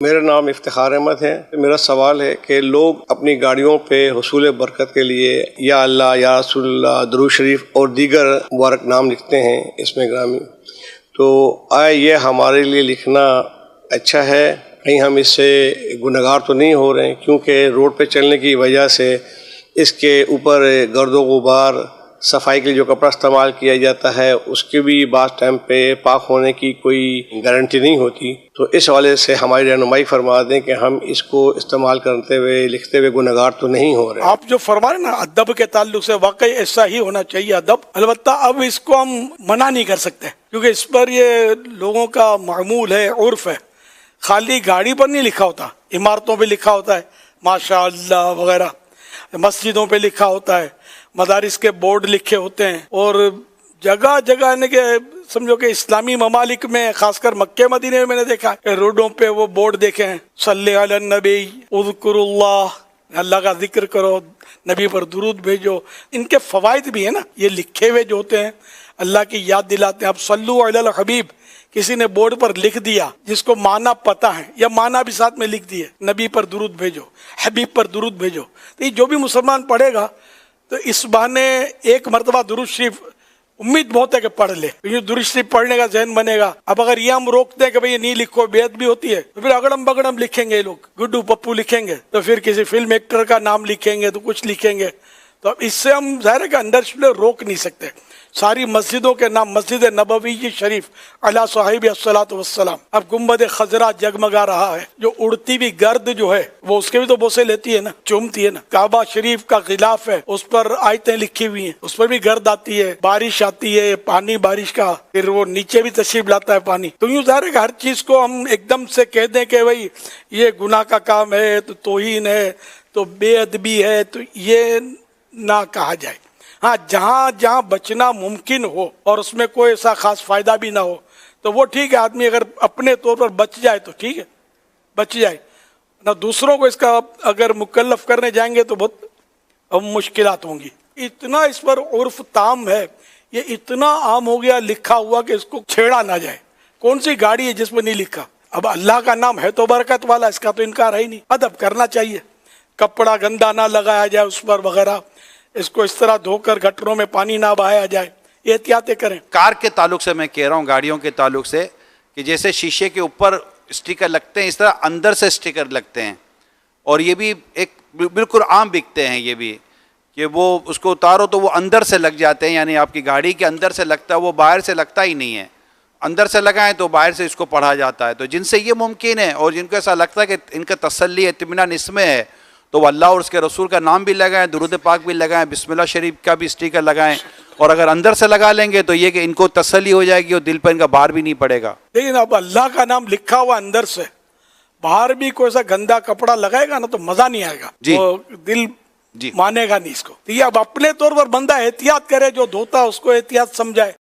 मेरा नाम इफ्तिखार अहमद है। मेरा सवाल है कि लोग अपनी गाड़ियों पे हुसूल बरकत के लिए या अल्लाह या रसूलुल्लाह दुरूद शरीफ और दीगर मुबारक नाम लिखते हैं इसमें ग्रामी, तो आए ये हमारे लिए लिखना अच्छा है? कहीं हम इससे गुनहगार तो नहीं हो रहे हैं? क्योंकि रोड पे चलने की वजह से इसके ऊपर गर्दो गुबार, सफाई के लिए जो कपड़ा इस्तेमाल किया जाता है उसके भी बाज़ टाइम पे पाक होने की कोई गारंटी नहीं होती। तो इस हवाले से हमारी रहनुमाई फरमा दें कि हम इसको इस्तेमाल करते हुए लिखते हुए गुनहगार तो नहीं हो रहे। आप जो फरमा रहे ना अदब के ताल्लुक से, वाकई ऐसा ही होना चाहिए अदब। अलबत्ता अब इसको हम मना नहीं कर सकते क्योंकि इस पर ये लोगों का मामूल है, उर्फ है। खाली गाड़ी पर नहीं लिखा होता, इमारतों पे लिखा होता है माशाअल्लाह वगैरह, मस्जिदों पे लिखा होता है, मदारिस के बोर्ड लिखे होते हैं, और जगह जगह यानी कि समझो कि इस्लामी ममालिक में, खासकर मक्के मदीने में मैंने देखा है रोडों पे वो बोर्ड देखे हैं, सल्ले अला नबी उज़कुरुल्लाह, अल्लाह का जिक्र करो, नबी पर दुरूद भेजो। इनके फवाइद भी है ना, ये लिखे हुए जो होते हैं अल्लाह की याद दिलाते हैं। अब सल्लु अलल हबीब किसी ने बोर्ड पर लिख दिया जिसको माना पता है, या माना भी साथ में लिख दिए, नबी पर दुरूद भेजो, हबीब पर दुरूद भेजो, तो ये जो भी मुसलमान पढ़ेगा तो इस बहाने एक मरतबा दुरूद शरीफ, उम्मीद बहुत है कि पढ़ ले, क्योंकि दुरूद शरीफ पढ़ने का जहन बनेगा। अब अगर ये हम रोकते हैं कि भाई ये नहीं लिखो, बेअदबी होती है, तो फिर अगड़म बगड़म लिखेंगे लोग, गुड्डू पप्पू लिखेंगे, तो फिर किसी फिल्म एक्टर का नाम लिखेंगे, तो कुछ लिखेंगे। तो अब इससे हम जाहिर है कि अंदर से रोक नहीं सकते। सारी मस्जिदों के नाम, मस्जिद नबवी शरीफ अला साहिब अस्सलातु वस्सलाम, अब गुम्बद खजरा जगमगा रहा है, जो उड़ती हुई गर्द जो है वो उसके भी तो बोसे लेती है ना, चूमती है ना। काबा शरीफ का गिलाफ है, उस पर आयतें लिखी हुई हैं, उस पर भी गर्द आती है, बारिश आती है, पानी बारिश का, फिर वो नीचे भी तशरीफ लाता है पानी। तो यूँ जाहिर है कि हर चीज को हम एकदम से कह दें कि भाई ये गुनाह का काम है, तो तौहीन है, तो बेअदबी है, तो ये ना कहा जाए। हाँ, जहाँ जहाँ बचना मुमकिन हो और उसमें कोई ऐसा खास फायदा भी ना हो तो वो ठीक है, आदमी अगर अपने तौर पर बच जाए तो ठीक है, बच जाए ना। दूसरों को इसका अगर मुकल्लफ करने जाएंगे तो बहुत मुश्किलात होंगी। इतना इस पर उर्फ ताम है, ये इतना आम हो गया लिखा हुआ कि इसको छेड़ा ना जाए। कौन सी गाड़ी है जिसमें नहीं लिखा? अब अल्लाह का नाम है तो बरकत वाला, इसका तो इनकार है ही नहीं। अदब करना चाहिए, कपड़ा गंदा ना लगाया जाए उस पर वगैरह, इसको इस तरह धोकर गटरों में पानी ना बहाया जाए, एहतियातें करें। कार के ताल्लुक से मैं कह रहा हूँ, गाड़ियों के ताल्लुक से, कि जैसे शीशे के ऊपर स्टिकर लगते हैं इस तरह अंदर से स्टिकर लगते हैं, और ये भी एक बिल्कुल आम बिकते हैं ये भी, कि वो उसको उतारो तो वो अंदर से लग जाते हैं, यानी आपकी गाड़ी के अंदर से लगता है, वो बाहर से लगता ही नहीं है। अंदर से लगाएं तो बाहर से इसको पढ़ा जाता है। तो जिनसे ये मुमकिन है और जिनको ऐसा लगता है कि इनका तसल्ली इत्मीनान इसमें है, तो वो अल्लाह और उसके रसूल का नाम भी लगाएं, दुरूद पाक भी लगाएं, बिस्मिल्लाह शरीफ का भी स्टिकर लगाएं, और अगर अंदर से लगा लेंगे तो ये कि इनको तसल्ली हो जाएगी और दिल पर इनका भार भी नहीं पड़ेगा। लेकिन अब अल्लाह का नाम लिखा हुआ अंदर से, बाहर भी कोई सा गंदा कपड़ा लगाएगा ना तो मजा नहीं आएगा जी, तो दिल जी मानेगा नहीं इसको। तो ये अब अपने तौर पर बंदा एहतियात करे, जो धोता उसको एहतियात समझाए।